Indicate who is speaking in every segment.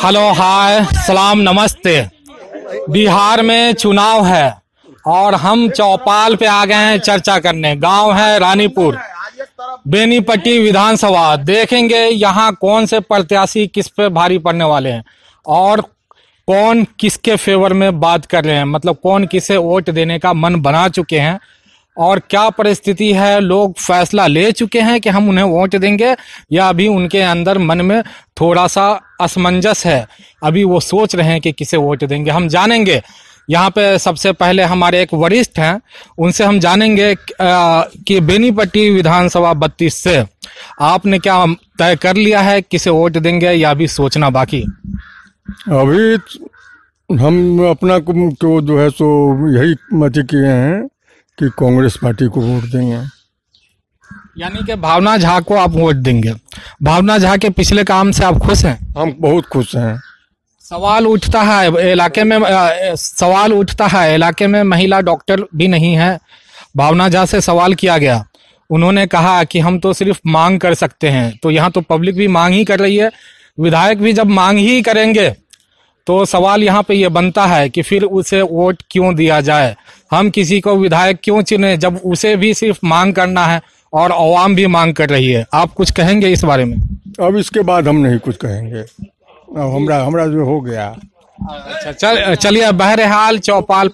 Speaker 1: Hello, हाय, सलाम, नमस्ते। बिहार में चुनाव है और हम चौपाल पे आ गए हैं चर्चा करने। गांव है रानीपुर, बेनीपट्टी विधानसभा। देखेंगे यहाँ कौन से प्रत्याशी किस पे भारी पड़ने वाले हैं और कौन किसके फेवर में बात कर रहे हैं, मतलब कौन किसे वोट देने का मन बना चुके हैं और क्या परिस्थिति है। लोग फैसला ले चुके हैं कि हम उन्हें वोट देंगे या अभी उनके अंदर मन में थोड़ा सा असमंजस है, अभी वो सोच रहे हैं कि किसे वोट देंगे। हम जानेंगे। यहाँ पे सबसे पहले हमारे एक वरिष्ठ हैं, उनसे हम जानेंगे कि बेनीपट्टी विधानसभा 32 से आपने क्या तय कर लिया है, किसे वोट देंगे या अभी सोचना बाकी?
Speaker 2: अभी हम अपना को जो है सो यही मत किए हैं कि कांग्रेस पार्टी को वोट देंगे।
Speaker 1: यानी कि भावना झा को आप वोट देंगे। भावना झा के पिछले काम से आप खुश हैं?
Speaker 2: हम बहुत खुश हैं।
Speaker 1: सवाल उठता है इलाके में महिला डॉक्टर भी नहीं है। भावना झा से सवाल किया गया, उन्होंने कहा कि हम तो सिर्फ मांग कर सकते हैं। तो यहाँ तो पब्लिक भी मांग ही कर रही है, विधायक भी जब मांग ही करेंगे तो सवाल यहाँ पे ये बनता है कि फिर उसे वोट क्यों दिया जाए। हम किसी को विधायक क्यों चुने जब उसे भी सिर्फ मांग करना है और अवाम भी मांग कर रही है। आप कुछ कहेंगे इस बारे में?
Speaker 2: अब इसके बाद हम नहीं कुछ कहेंगे, अब हमरा जो हो गया।
Speaker 1: अच्छा, चलिए, बहरहाल चौपाल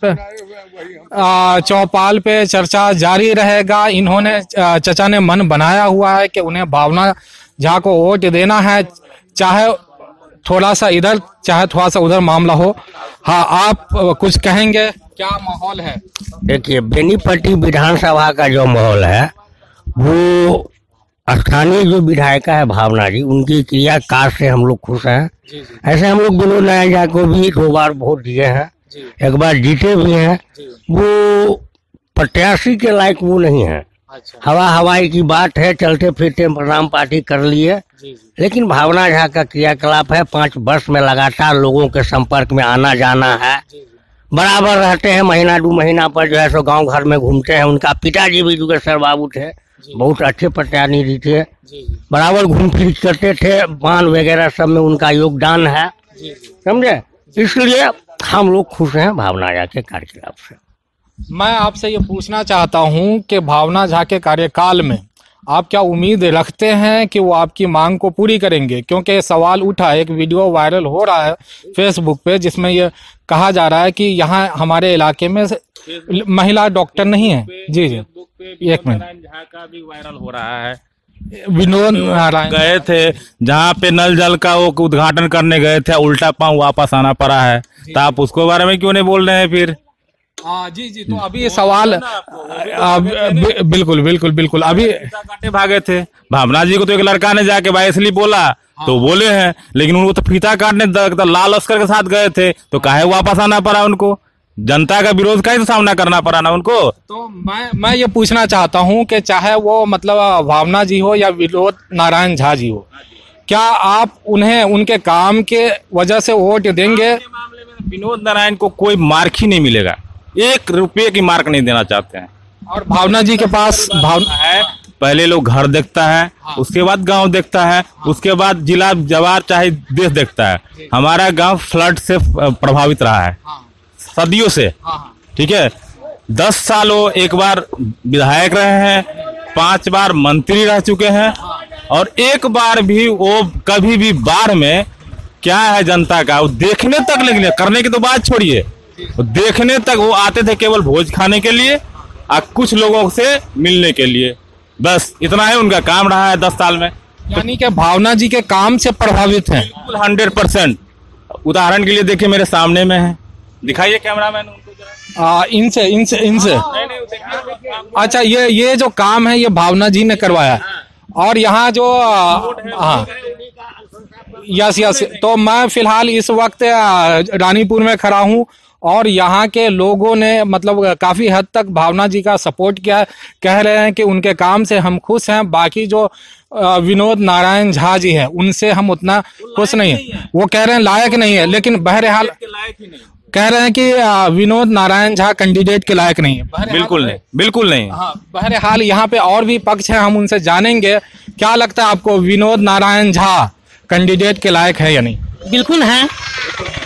Speaker 1: पे चर्चा जारी रहेगा। इन्होंने चचा ने मन बनाया हुआ है कि उन्हें भावना झा को वोट देना है, चाहे थोड़ा सा इधर चाहे थोड़ा सा उधर मामला हो। हाँ, आप कुछ कहेंगे? क्या माहौल है?
Speaker 3: देखिए, बेनीपट्टी विधानसभा का जो माहौल है वो स्थानीय जो विधायिका है भावना जी, उनकी क्रियाकाल से हम लोग खुश हैं। ऐसे हम लोग विनोद नारायण झा को भी 2 बार वोट दिए हैं, एक बार जीते भी हैं। वो प्रत्याशी के लायक वो नहीं है। हवा हवाई की बात है, चलते फिरते प्रणाम पार्टी कर लिए। लेकिन भावना झा का क्रियाकलाप है, 5 वर्ष में लगातार लोगों के संपर्क में आना जाना है, बराबर रहते हैं। महीना 2 महीना पर जो है सो गांव घर में घूमते हैं। उनका पिताजी भी योगेश्वर बाबू थे, बहुत अच्छे प्रतिनिधि थे, बराबर घूम फिर करते थे। बांध वगैरह सब में उनका योगदान है, समझे। इसलिए हम लोग खुश हैं भावना झा के कार्यकलाप से।
Speaker 1: मैं आपसे ये पूछना चाहता हूँ कि भावना झा के कार्यकाल में आप क्या उम्मीद रखते हैं कि वो आपकी मांग को पूरी करेंगे? क्योंकि सवाल उठा, एक वीडियो वायरल हो रहा है फेसबुक पे जिसमें ये कहा जा रहा है कि यहाँ हमारे इलाके में महिला डॉक्टर नहीं है। जी, एक मिनट।
Speaker 4: झा का भी वायरल हो रहा है।
Speaker 1: विनोद नारायण
Speaker 4: गए थे जहाँ पे नल जल का वो उद्घाटन करने गए थे, उल्टा पांव वापस आना पड़ा है। तो आप उसको बारे में क्यों नहीं बोल रहे हैं फिर?
Speaker 1: जी, तो अभी सवाल बिल्कुल अभी
Speaker 4: काटे भागे थे। भावना जी को तो एक लड़का ने जाके भाई इसलिए बोला तो बोले हैं, लेकिन उनको तो फीता काटने लाल लश्कर के साथ गए थे, तो काहे वापस आना पड़ा उनको? जनता का विरोध का ही तो सामना करना पड़ा ना उनको।
Speaker 1: तो मैं ये पूछना चाहता हूँ कि चाहे वो मतलब भावना जी हो या विनोद नारायण झा जी हो, क्या आप उन्हें उनके काम के वजह से वोट देंगे?
Speaker 4: विनोद नारायण को कोई मार्क ही नहीं मिलेगा, 1 रुपये की मार्क नहीं देना चाहते हैं।
Speaker 1: और भावना जी के पास भावना
Speaker 4: है, पहले लोग घर देखता है, उसके बाद गांव देखता है, उसके बाद जिला जवार चाहे देश देखता है। हमारा गांव फ्लड से प्रभावित रहा है सदियों से, ठीक है। 10 साल वो 1 बार विधायक रहे हैं, 5 बार मंत्री रह चुके हैं, और 1 बार भी वो कभी भी बाढ़ में क्या है जनता का वो देखने तक, लेकिन करने की तो बात छोड़िए, देखने तक वो आते थे केवल भोज खाने के लिए और कुछ लोगों से मिलने के लिए, बस इतना है उनका काम रहा है 10 साल में।
Speaker 1: यानी कि भावना जी के काम से प्रभावित हैं
Speaker 4: 100%। उदाहरण के लिए देखिए, मेरे सामने में है, दिखाइए कैमरामैन उनको जरा।
Speaker 1: इनसे अच्छा, ये जो काम है ये भावना जी ने करवाया। और यहाँ जो हाँ, यस, तो मैं फिलहाल इस वक्त रानीपुर में खड़ा हूँ और यहाँ के लोगों ने मतलब काफी हद तक भावना जी का सपोर्ट किया, कह रहे हैं कि उनके काम से हम खुश हैं। बाकी जो विनोद नारायण झा जी हैं उनसे हम उतना खुश नहीं है, वो कह रहे हैं लायक नहीं है। लेकिन बहरहाल कह रहे हैं कि विनोद नारायण झा कैंडिडेट के लायक नहीं है।
Speaker 4: बिल्कुल नहीं।
Speaker 1: हाँ, बहरहाल यहाँ पे और भी पक्ष है, हम उनसे जानेंगे। क्या लगता है आपको, विनोद नारायण झा कैंडिडेट के लायक है या नहीं?
Speaker 3: बिल्कुल हैं,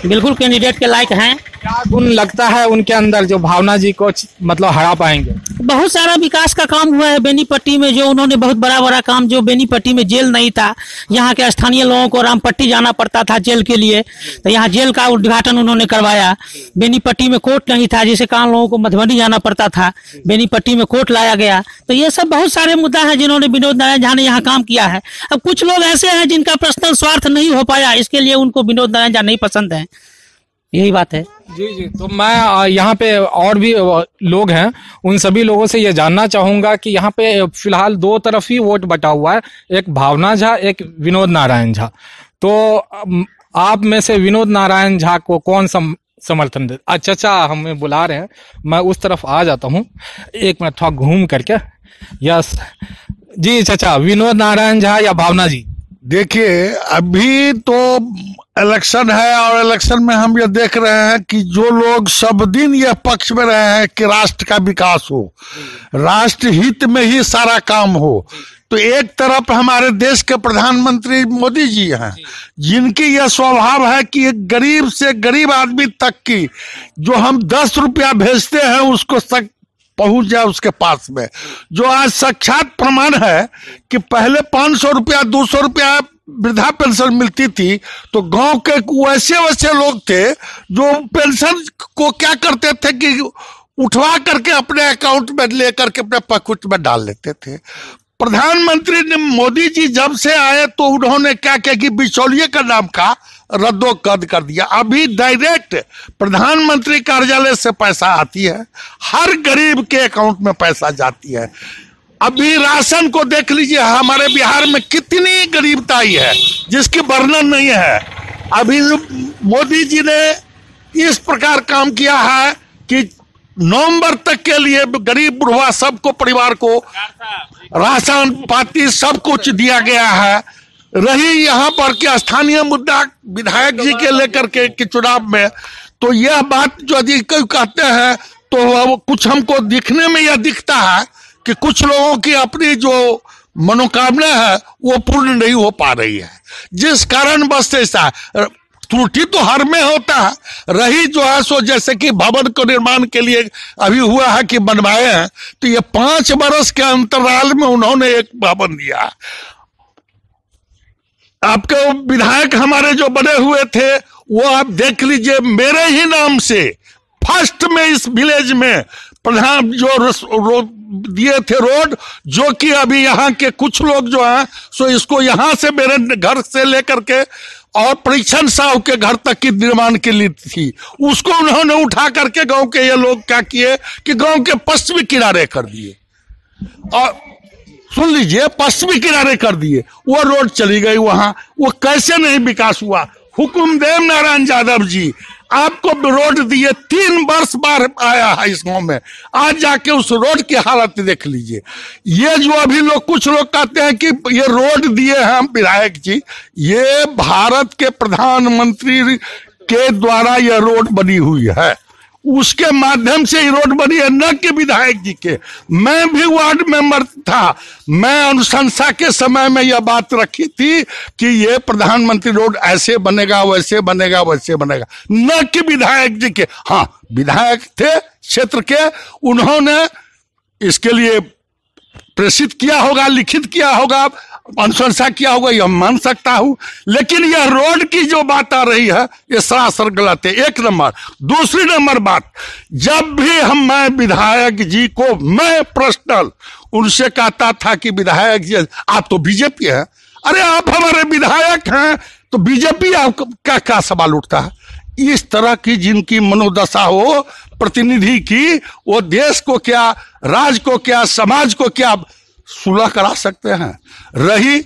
Speaker 3: बिल्कुल कैंडिडेट के लायक हैं।
Speaker 1: क्या गुण लगता है उनके अंदर जो भावना जी को मतलब हरा पाएंगे?
Speaker 3: बहुत सारा विकास का काम हुआ है बेनीपट्टी में, जो उन्होंने बहुत बड़ा बड़ा काम, जो बेनीपट्टी में जेल नहीं था, यहाँ के स्थानीय लोगों को रामपट्टी जाना पड़ता था जेल के लिए, तो यहाँ जेल का उद्घाटन उन्होंने करवाया। बेनीपट्टी में कोर्ट नहीं था, जिसे कारण लोगों को मधुबनी जाना पड़ता था, बेनीपट्टी में कोर्ट लाया गया। तो ये सब बहुत सारे मुद्दा है जिन्होंने विनोद नारायण झा ने यहाँ काम किया है। अब कुछ लोग ऐसे हैं जिनका पर्सनल स्वार्थ नहीं हो पाया, इसके लिए उनको विनोद नारायण झा नहीं पसंद है, यही बात है।
Speaker 1: जी जी, तो मैं यहाँ पे और भी लोग हैं, उन सभी लोगों से ये जानना चाहूंगा कि यहाँ पे फिलहाल दो तरफ ही वोट बटा हुआ है, एक भावना झा, एक विनोद नारायण झा। तो आप में से विनोद नारायण झा को कौन समर्थन दे? अच्छा, हमें बुला रहे हैं, मैं उस तरफ आ जाता हूँ, एक मिनट थोड़ा घूम करके। यस जी चाचा, विनोद नारायण झा या भावना जी?
Speaker 5: देखिए, अभी तो इलेक्शन है और इलेक्शन में हम ये देख रहे हैं कि जो लोग सब दिन ये पक्ष में रहे हैं कि राष्ट्र का विकास हो, राष्ट्र हित में ही सारा काम हो, तो एक तरफ हमारे देश के प्रधानमंत्री मोदी जी हैं, जिनकी यह स्वभाव है कि गरीब से गरीब आदमी तक की जो हम 10 रुपया भेजते हैं उसको तक पहुंच जाए उसके पास में। जो आज साक्षात प्रमाण है कि पहले 500 रुपया 200 रुपया वृद्धा पेंशन मिलती थी, तो गांव के वैसे वैसे लोग थे जो पेंशन को क्या करते थे कि उठवा करके अपने अकाउंट में ले करके अपने पॉकेट में डाल लेते थे। प्रधानमंत्री ने मोदी जी जब से आए तो उन्होंने क्या किया कि बिचौलिए का नाम का रद्दोकद कर दिया। अभी डायरेक्ट प्रधानमंत्री कार्यालय से पैसा आती है, हर गरीब के अकाउंट में पैसा जाती है। अभी राशन को देख लीजिए, हमारे बिहार में कितनी गरीबता आई है जिसकी वर्णन नहीं है। अभी मोदी जी ने इस प्रकार काम किया है कि नवंबर तक के लिए गरीब बुढ़वा सबको, परिवार को राशन पाती सब कुछ दिया गया है। रही यहाँ पर के स्थानीय मुद्दा विधायक जी के लेकर के चुनाव में, तो यह बात जो यदि कहते हैं तो कुछ हमको दिखने में यह दिखता है कि कुछ लोगों की अपनी जो मनोकामना है वो पूर्ण नहीं हो पा रही है, जिस कारण बस ऐसा त्रुटि तो हर में होता है। रही जो है सो जैसे कि भवन को निर्माण के लिए अभी हुआ है कि बनवाए हैं, तो ये 5 वर्ष के अंतराल में उन्होंने एक भवन दिया। आपके विधायक हमारे जो बने हुए थे वो आप देख लीजिए, मेरे ही नाम से फर्स्ट में इस विलेज में प्रधान जो दिए थे रोड, जो कि अभी यहाँ के कुछ लोग जो हैं सो इसको यहाँ से मेरे घर से लेकर के और परीक्षण साहु के घर तक की निर्माण के लिए थी, उसको उन्होंने उठा करके गांव के ये लोग क्या किए कि गांव के पश्चिमी किनारे कर दिए। और सुन लीजिए, पश्चिमी किनारे कर दिए, वो रोड चली गई वहां। वो कैसे नहीं विकास हुआ? हुकुमदेव नारायण यादव जी आपको रोड दिए, 3 वर्ष बार आया है इस गांव में, आज जाके उस रोड की हालत देख लीजिए। ये जो अभी लोग कुछ लोग कहते हैं कि ये रोड दिए हैं हम विधायक जी, ये भारत के प्रधानमंत्री के द्वारा यह रोड बनी हुई है, उसके माध्यम से ही रोड बनी है, न कि विधायक जी के। मैं भी वार्ड मेंबर था, मैं अनुशंसा के समय में यह बात रखी थी कि ये प्रधानमंत्री रोड ऐसे बनेगा वैसे बनेगा वैसे बनेगा, न कि विधायक जी के। हाँ, विधायक थे क्षेत्र के, उन्होंने इसके लिए प्रेषित किया होगा, लिखित किया होगा, अनुशंसा किया होगा, यह मान सकता हूं, लेकिन यह रोड की जो बात आ रही है ये सरासर गलत है, 1 नंबर। दूसरी नंबर बात, जब भी मैं विधायक जी को मैं पर्सनल उनसे कहता था कि विधायक जी आप तो बीजेपी है, अरे आप हमारे विधायक हैं तो बीजेपी आपका क्या सवाल उठता है? इस तरह की जिनकी मनोदशा हो प्रतिनिधि की, वो देश को क्या, राज्य को क्या, समाज को क्या सुलह करा सकते हैं। रही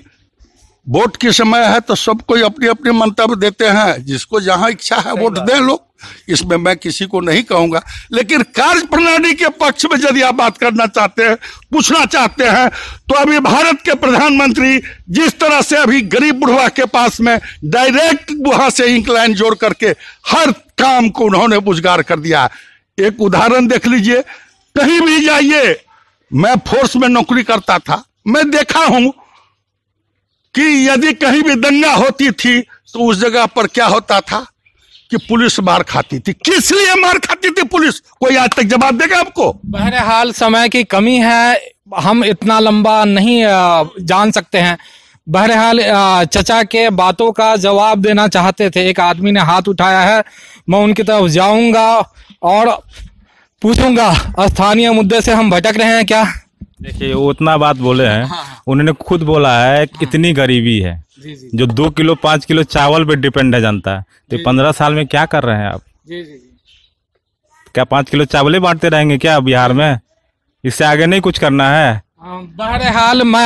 Speaker 5: वोट के समय है तो सब कोई अपनी अपनी मंतव्य देते हैं, जिसको जहां इच्छा है वोट दे लो, इसमें मैं किसी को नहीं कहूंगा। लेकिन कार्य प्रणाली के पक्ष में यदि आप बात करना चाहते हैं, पूछना चाहते हैं, तो अभी भारत के प्रधानमंत्री जिस तरह से अभी गरीब बुढ़वा के पास में डायरेक्ट वहां से इंक लाइन जोड़ करके हर काम को उन्होंने रोजगार कर दिया। एक उदाहरण देख लीजिए, कहीं भी जाइए, मैं फोर्स में नौकरी करता था, मैं देखा हूं कि यदि कहीं भी दंगा होती थी तो उस जगह पर क्या होता था कि पुलिस मार खाती थी। किस लिए मार खाती थी पुलिस? कोई आज तक जवाब देगा आपको?
Speaker 1: बहरहाल समय की कमी है, हम इतना लंबा नहीं जान सकते हैं। बहरहाल चचा के बातों का जवाब देना चाहते थे। एक आदमी ने हाथ उठाया है, मैं उनकी तरफ जाऊंगा और पूछूंगा स्थानीय मुद्दे से हम भटक रहे हैं क्या।
Speaker 4: देखिए वो उतना बात बोले हैं, उन्होंने खुद बोला है कि इतनी गरीबी है, जो 2 किलो 5 किलो चावल पे डिपेंड है जनता। तो 15 साल में क्या कर रहे हैं आप? क्या 5 किलो चावल बांटते रहेंगे क्या बिहार में? इससे आगे नहीं कुछ करना है?
Speaker 1: बहरहाल मैं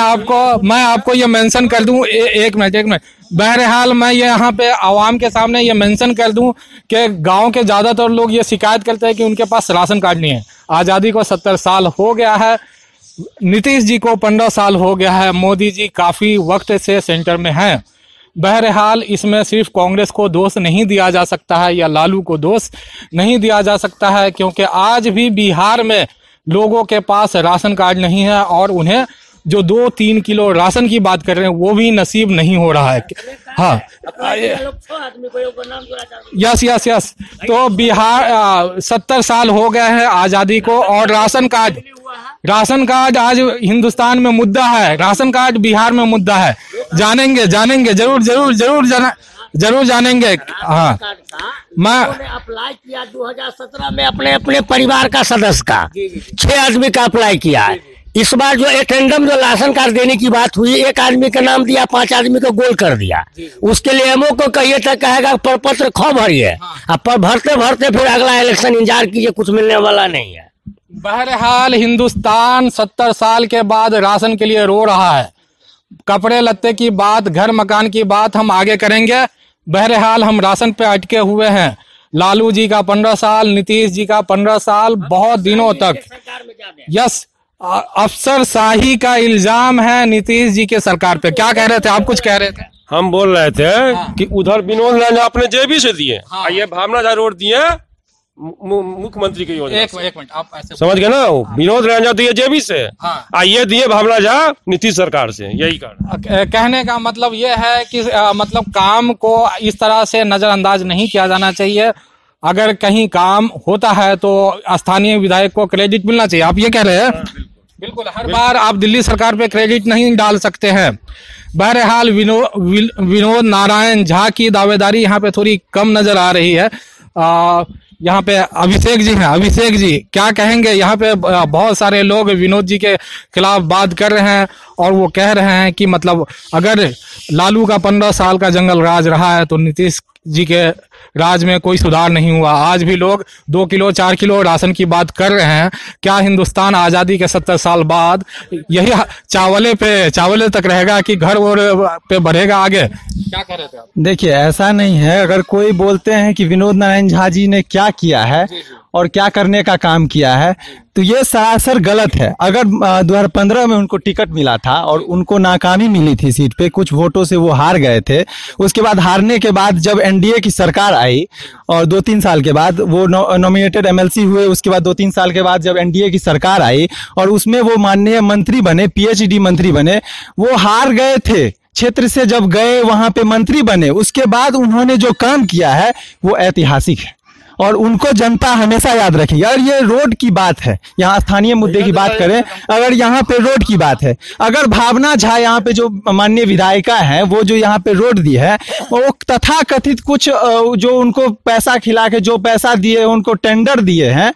Speaker 1: आपको ये मेंशन कर दूं, एक मिनट। बहरहाल मैं ये यहाँ पे आवाम के सामने ये मेंशन कर दूं कि गांव के ज्यादातर लोग ये शिकायत करते हैं कि उनके पास राशन कार्ड नहीं है। आज़ादी को 70 साल हो गया है, नीतीश जी को 15 साल हो गया है, मोदी जी काफी वक्त से सेंटर में हैं। बहरहाल इसमें सिर्फ कांग्रेस को दोष नहीं दिया जा सकता है या लालू को दोष नहीं दिया जा सकता है, क्योंकि आज भी बिहार में लोगों के पास राशन कार्ड नहीं है और उन्हें जो 2-3 किलो राशन की बात कर रहे हैं वो भी नसीब नहीं हो रहा है। हाँ, यस। तो बिहार 70 साल हो गए हैं आज़ादी को और राशन कार्ड आज हिंदुस्तान में मुद्दा है, राशन कार्ड बिहार में मुद्दा है। जानेंगे जरूर जानेंगे। हाँ, मैं
Speaker 3: अप्लाई किया 2017 में अपने परिवार का सदस्य का 6 आदमी का अप्लाई किया है। इस बार जो एटेंडम जो राशन कार्ड देने की बात हुई, 1 आदमी का नाम दिया, 5 आदमी को गोल कर दिया। उसके लिए एमओ को कहिए तो कहेगा प्रपत्र खो भरिए, अब भरते फिर अगला इलेक्शन इंतजार कीजिए, कुछ मिलने वाला नहीं है।
Speaker 1: बहरहाल हिंदुस्तान 70 साल के बाद राशन के लिए रो रहा है। कपड़े लत्ते की बात, घर मकान की बात हम आगे करेंगे। बहरहाल हम राशन पे अटके हुए हैं। लालू जी का 15 साल, नीतीश जी का 15 साल, बहुत दिनों तक यस अफसरशाही का इल्जाम है नीतीश जी के सरकार पे। क्या कह रहे थे आप? कुछ कह रहे थे?
Speaker 6: हम बोल रहे थे कि उधर विनोद रंजन अपने जेबी से दिए, ये भावना झा रोड दिए मुख्यमंत्री की योजना।
Speaker 1: एक मिनट आप ऐसे
Speaker 6: समझ गए ना, विनोद रंजन दिए जेबी से, ये दिए भावना झा नीतीश सरकार से। यही
Speaker 1: कहने का मतलब ये है कि मतलब काम को इस तरह से नजरअंदाज नहीं किया जाना चाहिए। अगर कहीं काम होता है तो स्थानीय विधायक को क्रेडिट मिलना चाहिए। आप ये कह रहे हैं? बिल्कुल, हर बार आप दिल्ली सरकार पे क्रेडिट नहीं डाल सकते हैं। बहरहाल विनोद नारायण झा की दावेदारी यहाँ पे थोड़ी कम नजर आ रही है। यहाँ पे अभिषेक जी हैं। अभिषेक जी क्या कहेंगे? यहाँ पे बहुत सारे लोग विनोद जी के खिलाफ बात कर रहे हैं और वो कह रहे हैं कि मतलब अगर लालू का 15 साल का जंगल राज रहा है तो नीतीश जी के राज में कोई सुधार नहीं हुआ। आज भी लोग 2 किलो 4 किलो राशन की बात कर रहे हैं। क्या हिंदुस्तान आज़ादी के 70 साल बाद यही चावले तक रहेगा कि घर और पे बढ़ेगा आगे? क्या कह रहे थे आप?
Speaker 7: देखिए, ऐसा नहीं है। अगर कोई बोलते हैं कि विनोद नारायण झा जी ने क्या किया है और क्या करने का काम किया है, तो ये सरासर गलत है। अगर 2015 में उनको टिकट मिला था और उनको नाकामी मिली थी सीट पे, कुछ वोटों से वो हार गए थे। उसके बाद हारने के बाद जब एनडीए की सरकार आई और 2-3 साल के बाद वो नॉमिनेटेड एमएलसी हुए, उसके बाद 2-3 साल के बाद जब एनडीए की सरकार आई और उसमें वो माननीय मंत्री बने, पीएचडी मंत्री बने, वो हार गए थे। क्षेत्र से जब गए वहां पे मंत्री बने, उसके बाद उन्होंने जो काम किया है वो ऐतिहासिक है और उनको जनता हमेशा याद रखेगी। अगर ये रोड की बात है, यहाँ स्थानीय मुद्दे की बात करें, अगर यहाँ पे रोड की बात है, अगर भावना झा यहाँ पे जो माननीय विधायिका हैं वो जो यहाँ पे रोड दी है, वो तथा कथित कुछ जो उनको पैसा खिला के जो पैसा दिए, उनको टेंडर दिए हैं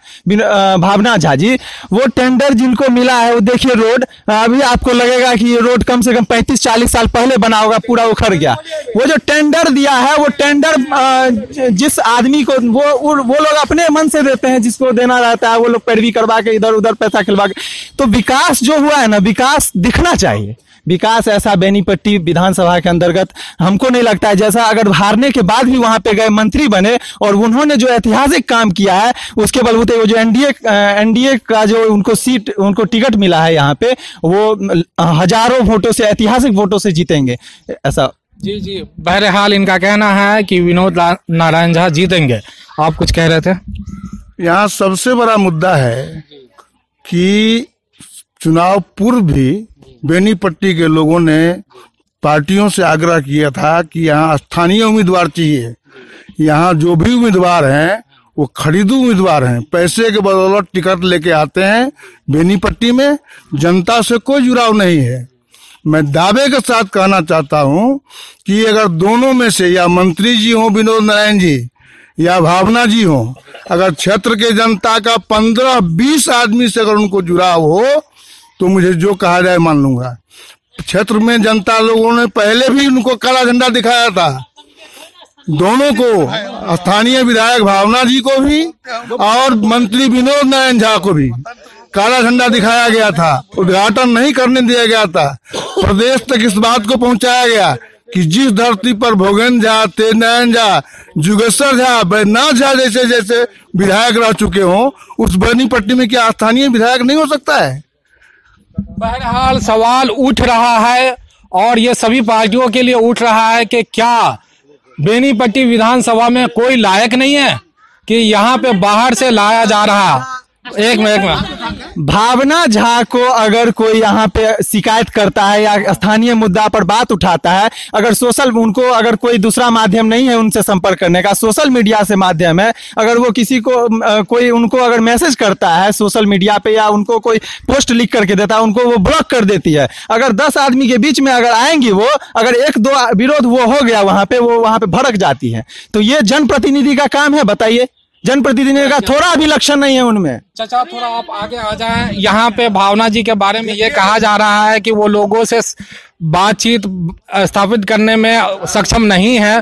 Speaker 7: भावना झा जी, वो टेंडर जिनको मिला है वो देखिए रोड अभी आपको लगेगा कि ये रोड कम से कम 35-40 साल पहले बना होगा, पूरा उखड़ गया। वो जो टेंडर दिया है वो टेंडर जिस आदमी को वो लोग अपने मन से देते हैं, जिसको देना रहता है वो लोग पैरवी करवा के इधर उधर पैसा खिलवा के। तो विकास जो हुआ है ना, विकास दिखना चाहिए। विकास ऐसा बेनीपट्टी विधानसभा के अंतर्गत हमको नहीं लगता है। जैसा अगर हारने के बाद भी वहां पे गए मंत्री बने और उन्होंने जो ऐतिहासिक काम किया है उसके बलबूते वो जो एनडीए का जो उनको टिकट मिला है यहाँ पे, वो हजारों वोटों से, ऐतिहासिक वोटों से जीतेंगे ऐसा।
Speaker 1: जी, बहरहाल इनका कहना है कि विनोद नारायण झा जीतेंगे। आप कुछ कह रहे थे?
Speaker 2: यहाँ सबसे बड़ा मुद्दा है कि चुनाव पूर्व भी बेनीपट्टी के लोगों ने पार्टियों से आग्रह किया था कि यहाँ स्थानीय उम्मीदवार चाहिए। यहाँ जो भी उम्मीदवार हैं वो खरीदू उम्मीदवार हैं, पैसे के बदौलत टिकट लेके आते हैं बेनीपट्टी में, जनता से कोई जुड़ाव नहीं है। मैं दावे के साथ कहना चाहता हूँ कि अगर दोनों में से या मंत्री जी हों विनोद नारायण जी या भावना जी हों, अगर क्षेत्र के जनता का 15-20 आदमी से अगर उनको जुड़ाव हो तो मुझे जो कहा जाए मान लूंगा। क्षेत्र में जनता लोगों ने पहले भी उनको काला झंडा दिखाया था, दोनों को, स्थानीय विधायक भावना जी को भी और मंत्री विनोद नारायण झा को भी काला झंडा दिखाया गया था, उद्घाटन नहीं करने दिया गया था। प्रदेश तक इस बात को पहुंचाया गया कि जिस धरती पर भोगेंद्र झा, तेज नारायण झा, जुगेश्वर झा, बैजनाथ झा जैसे जैसे विधायक रह चुके हों, उस बेनीपट्टी में क्या स्थानीय विधायक नहीं हो सकता है?
Speaker 1: बहरहाल सवाल उठ रहा है और ये सभी पार्टियों के लिए उठ रहा है कि क्या बेनीपट्टी विधानसभा में कोई लायक नहीं है कि यहाँ पे बाहर से लाया जा रहा। एक मिनट,
Speaker 7: भावना झा को अगर कोई यहाँ पे शिकायत करता है या स्थानीय मुद्दा पर बात उठाता है, अगर सोशल, उनको अगर कोई दूसरा माध्यम नहीं है उनसे संपर्क करने का, सोशल मीडिया से माध्यम है, अगर वो किसी को कोई उनको अगर मैसेज करता है सोशल मीडिया पे या उनको कोई पोस्ट लिख करके देता है, उनको वो ब्लॉक कर देती है। अगर 10 आदमी के बीच में अगर आएंगी वो, अगर 1-2 विरोध वो हो गया वहां पे, वो वहां पे भड़क जाती है। तो ये जनप्रतिनिधि का काम है? बताइए, जनप्रतिनिधि का थोड़ा भी लक्षण नहीं है उनमें।
Speaker 1: चाचा थोड़ा आप आगे आ जाएं। यहाँ पे भावना जी के बारे में ये कहा जा रहा है कि वो लोगों से बातचीत स्थापित करने में सक्षम नहीं है।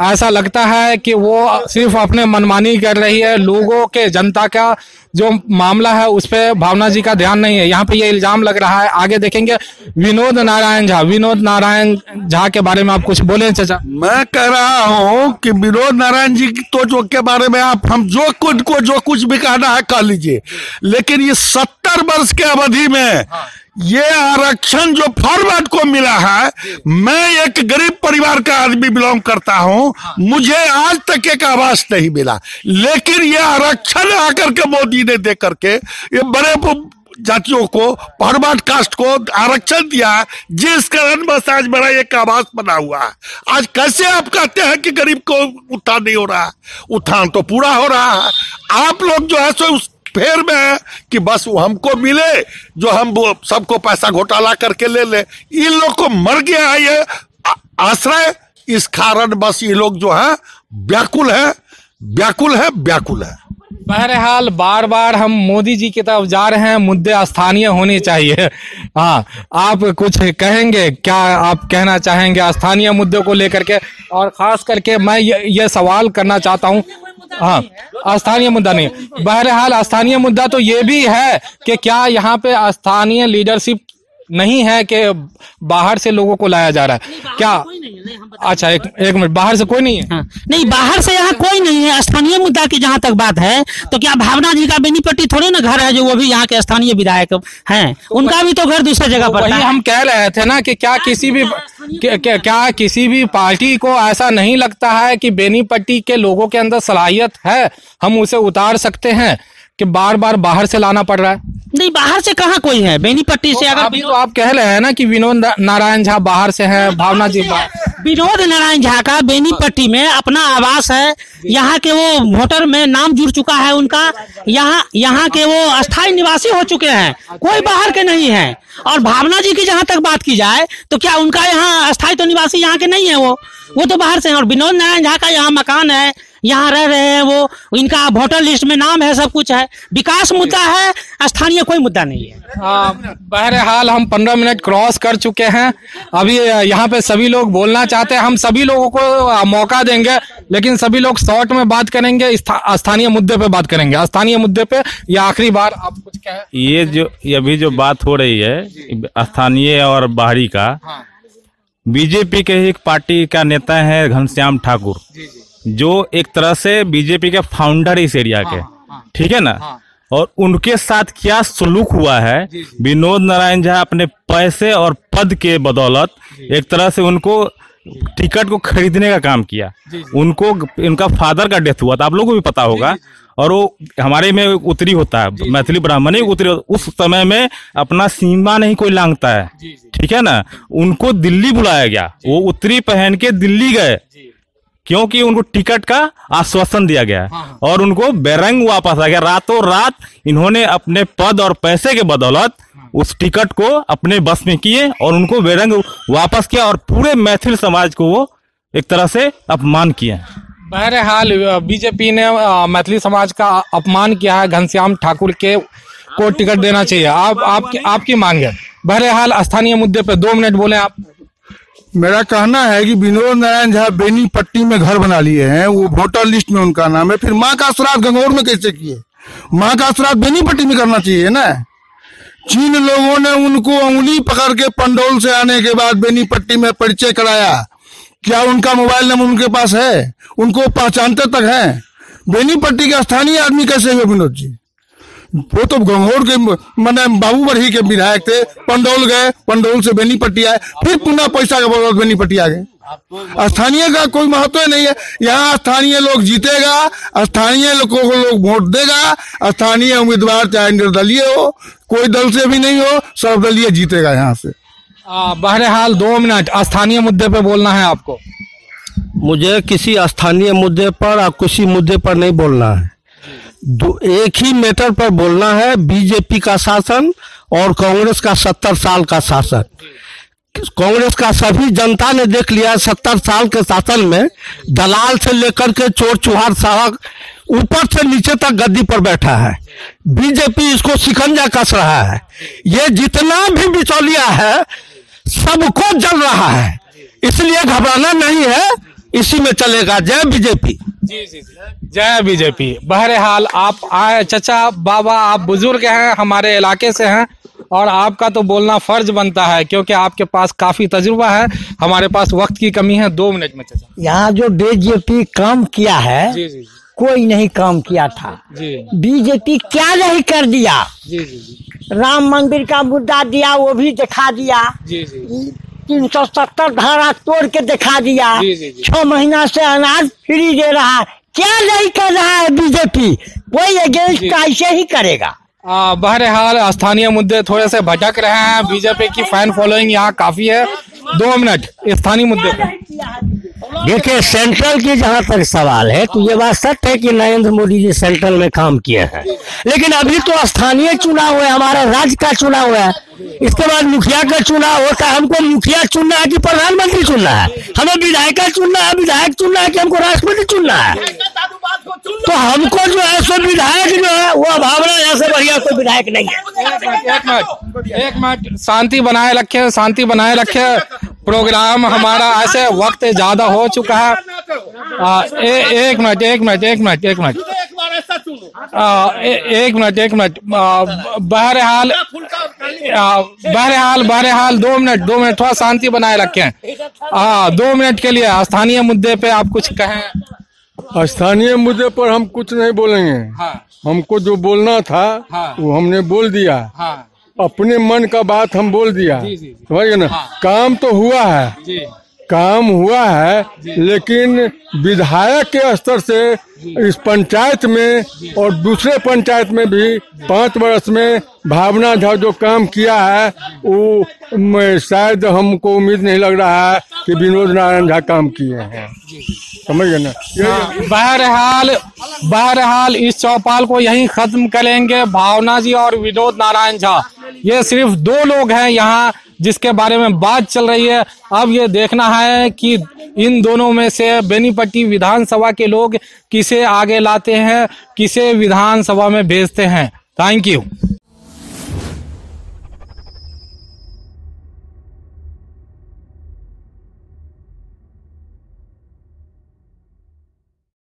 Speaker 1: ऐसा लगता है कि वो सिर्फ अपने मनमानी कर रही है, लोगों के, जनता का जो मामला है उस पे भावना जी का ध्यान नहीं है। यहाँ पे ये इल्जाम लग रहा है। आगे देखेंगे विनोद नारायण झा। विनोद नारायण झा के बारे में आप कुछ बोले चाचा?
Speaker 5: मैं कह रहा हूँ कि विनोद नारायण जी तो जो के बारे में आप हम जो कुछ भी कहना है कह लीजिए, लेकिन ये 70 वर्ष के अवधि में ये आरक्षण जो फॉरवर्ड को मिला है, मैं एक गरीब परिवार का आदमी बिलोंग करता हूं, मुझे आज तक एक आवास नहीं मिला, लेकिन ये आरक्षण आकर के मोदी ने दे करके ये बड़े जातियों को, फॉरवर्ड कास्ट को आरक्षण दिया, जिस कारण बस आज बड़ा एक आवास बना हुआ है। आज कैसे आप कहते हैं कि गरीब को उत्थान नहीं हो रहा है? उत्थान तो पूरा हो रहा है। आप लोग जो है सो उस फेर में है कि बस वो हमको मिले, जो हम वो सबको पैसा घोटाला करके ले ले। इन लोग को मर गया है ये आश्रय, इस कारण बस ये लोग जो है व्याकुल है, व्याकुल है, व्याकुल है।
Speaker 1: बहरहाल बार बार हम मोदी जी की तरफ जा रहे हैं, मुद्दे स्थानीय होने चाहिए। हाँ, आप कुछ कहेंगे? क्या आप कहना चाहेंगे स्थानीय मुद्दों को लेकर के? और खास करके मैं ये सवाल करना चाहता हूँ। हाँ, स्थानीय मुद्दा नहीं, बहरहाल स्थानीय मुद्दा तो ये भी है कि क्या यहाँ पे स्थानीय लीडरशिप नहीं है कि बाहर से लोगों को लाया जा रहा है? क्या? अच्छा, एक मिनट, बाहर से कोई नहीं है?
Speaker 8: हाँ, नहीं, बाहर से यहाँ कोई नहीं है। स्थानीय मुद्दा की जहाँ तक बात है तो क्या भावना जी का बेनीपट्टी थोड़े ना घर है जो वो भी यहाँ के स्थानीय विधायक हैं? उनका भी तो घर दूसरी जगह पर है।
Speaker 1: हम कह रहे थे ना कि क्या किसी भी पार्टी को ऐसा नहीं लगता है कि बेनीपट्टी के लोगों के अंदर सलाहियत है, हम उसे उतार सकते हैं, कि बार बार बाहर से लाना पड़ रहा है?
Speaker 8: नहीं, बाहर से कहाँ कोई है बेनीपट्टी से। अगर
Speaker 1: अभी तो आप कह रहे हैं ना कि विनोद नारायण झा बाहर से हैं, भावना जी
Speaker 8: विनोद नारायण झा का बेनीपट्टी में अपना आवास है, यहाँ के वो वोटर में नाम जुड़ चुका है उनका, यहाँ के वो अस्थायी निवासी हो चुके हैं, कोई बाहर के नहीं है। और भावना जी की जहाँ तक बात की जाए तो क्या उनका यहाँ अस्थायी तो निवासी यहाँ के नहीं है, वो तो बाहर से हैं। और विनोद नारायण झा का यहाँ मकान है, यहाँ रह रहे हैं वो, इनका वोटर लिस्ट में नाम है, सब कुछ है। विकास मुद्दा है, स्थानीय कोई मुद्दा नहीं है।
Speaker 1: बहरहाल हम 15 मिनट क्रॉस कर चुके हैं। अभी यहाँ पे सभी लोग बोलना चाहते हैं, हम सभी लोगों को मौका देंगे, लेकिन सभी लोग शॉर्ट में बात करेंगे, स्थानीय मुद्दे पे बात करेंगे। स्थानीय मुद्दे पे ये आखिरी बार आप कुछ कहें?
Speaker 4: ये अभी जो बात हो रही है स्थानीय और बाहरी का, बीजेपी के एक पार्टी का नेता है घनश्याम ठाकुर, जो एक तरह से बीजेपी के फाउंडर इस एरिया के, ठीक है ना। और उनके साथ क्या सलूक हुआ है, विनोद नारायण झा अपने पैसे और पद के बदौलत एक तरह से उनको टिकट को खरीदने का काम किया। उनको इनका फादर का डेथ हुआ था, आप लोगों को भी पता होगा। और वो हमारे में उत्तरी होता है, मैथिली ब्राह्मण ही उत्तरी, उस समय में अपना सीमा नहीं कोई लांघता है, ठीक है ना। उनको दिल्ली बुलाया गया, वो उत्तरी पहन के दिल्ली गए क्योंकि उनको टिकट का आश्वासन दिया गया और उनको बेरंग वापस आ गया। रातों रात इन्होंने अपने पद और पैसे के बदौलत उस टिकट को अपने बस में किए और उनको बेरंग वापस किया और पूरे मैथिल समाज को वो एक तरह से अपमान किए।
Speaker 1: बहरहाल बीजेपी ने मैथिली समाज का अपमान किया है। घनश्याम ठाकुर को टिकट देना चाहिए। आपकी मांग है। बहरहाल स्थानीय मुद्दे पे 2 मिनट बोले आप।
Speaker 2: मेरा कहना है कि विनोद नारायण झा बेनीपट्टी में घर बना लिए हैं, वो वोटर लिस्ट में उनका नाम है। फिर माँ का श्राद्ध गंगौर में कैसे किए? माँ का श्राद्ध बेनीपट्टी में करना चाहिए ना। जिन लोगों ने उनको उंगली पकड़ के पंडौल से आने के बाद बेनीपट्टी में परिचय कराया, क्या उनका मोबाइल नंबर उनके पास है? उनको पहचानते तक हैं? बेनीपट्टी के स्थानीय आदमी कैसे हुए विनोद जी? वो तो गंगौर के मैंने बाबू बरही के विधायक थे, पंडौल गए, पंडौल से बेनीपट्टी आए, फिर पुनः पैसा के बदौलत बेनीपट्टी आ गए। स्थानीय का कोई महत्व नहीं है। यहाँ स्थानीय लोग जीतेगा, स्थानीय लोगों को लोग वोट देगा। स्थानीय उम्मीदवार चाहे निर्दलीय हो, कोई दल से भी नहीं हो, सर्वदलीय जीतेगा यहाँ से।
Speaker 1: बहरहाल 2 मिनट स्थानीय मुद्दे पे बोलना है आपको।
Speaker 3: मुझे किसी स्थानीय मुद्दे पर और किसी मुद्दे पर नहीं बोलना है। एक ही मैटर पर बोलना है, बीजेपी का शासन और कांग्रेस का 70 साल का शासन। कांग्रेस का सभी जनता ने देख लिया। 70 साल के शासन में दलाल से लेकर के चोर चुहार सारा ऊपर से नीचे तक गद्दी पर बैठा है। बीजेपी इसको शिकंजा कस रहा है। ये जितना भी बिचौलिया है सबको जल रहा है, इसलिए घबराना नहीं है, इसी में चलेगा। जय बीजेपी।
Speaker 1: जी जी जय बीजेपी। बहरहाल आप आए चाचा बाबा, आप बुजुर्ग हैं, हमारे इलाके से हैं और आपका तो बोलना फर्ज बनता है क्योंकि आपके पास काफी तजुर्बा है। हमारे पास वक्त की कमी है। 2 मिनट में चाचा।
Speaker 3: यहाँ जो बीजेपी काम किया है,
Speaker 1: जी जी
Speaker 3: कोई नहीं काम किया था।
Speaker 1: जी
Speaker 3: बीजेपी क्या नहीं कर दिया।
Speaker 1: जी जी
Speaker 3: राम मंदिर का मुद्दा दिया, वो भी दिखा दिया।
Speaker 1: जी जी
Speaker 3: 370 धारा तोड़ के दिखा दिया।
Speaker 1: जी, जी, जी।
Speaker 3: 6 महीना से अनाज फ्री दे रहा है। क्या नहीं कर रहा है बीजेपी? कोई अगेंस्ट ऐसे ही करेगा।
Speaker 1: बहरहाल स्थानीय मुद्दे थोड़े से भटक रहे हैं। बीजेपी की फैन फॉलोइंग यहाँ काफी है। 2 मिनट स्थानीय मुद्दे पे।
Speaker 3: देखिए, सेंट्रल की जहाँ तक सवाल है तो ये बात सच है कि नरेंद्र मोदी जी सेंट्रल में काम किए हैं, लेकिन अभी तो स्थानीय चुनाव है, हमारे राज्य का चुनाव है। इसके बाद मुखिया का चुनाव होता है। हमको मुखिया चुनना है कि प्रधानमंत्री चुनना है? हमें विधायक चुनना है, विधायक चुनना है कि हमको राष्ट्रपति चुनना है? तो हमको जो है सो विधायक जो है वो भावना, यहाँ से बढ़िया कोई विधायक नहीं है।
Speaker 1: एक मिनट शांति बनाए रखे, शांति बनाए रखे। प्रोग्राम हमारा ऐसे वक्त ज्यादा हो चुका है। एक मिनट। बहरहाल 2 मिनट थोड़ा शांति बनाए रखें। 2 मिनट के लिए स्थानीय मुद्दे पे आप कुछ कहें।
Speaker 9: स्थानीय मुद्दे पर हम कुछ नहीं बोलेंगे।
Speaker 1: हाँ।
Speaker 9: हमको जो बोलना था वो हमने बोल दिया। अपने मन का बात हम बोल दिया, समझिए ना। काम तो हुआ है, काम हुआ है, लेकिन विधायक के स्तर से इस पंचायत में और दूसरे पंचायत में भी 5 वर्ष में भावना झा जो काम किया है वो शायद हमको उम्मीद नहीं लग रहा है कि विनोद नारायण झा काम किए हैं, समझिए ना।
Speaker 1: बहरहाल इस चौपाल को यहीं खत्म करेंगे। भावना जी और विनोद नारायण झा, ये सिर्फ 2 लोग हैं यहाँ जिसके बारे में बात चल रही है। अब ये देखना है कि इन दोनों में से बेनीपट्टी विधानसभा के लोग किसे आगे लाते हैं, किसे विधानसभा में भेजते हैं। Thank you.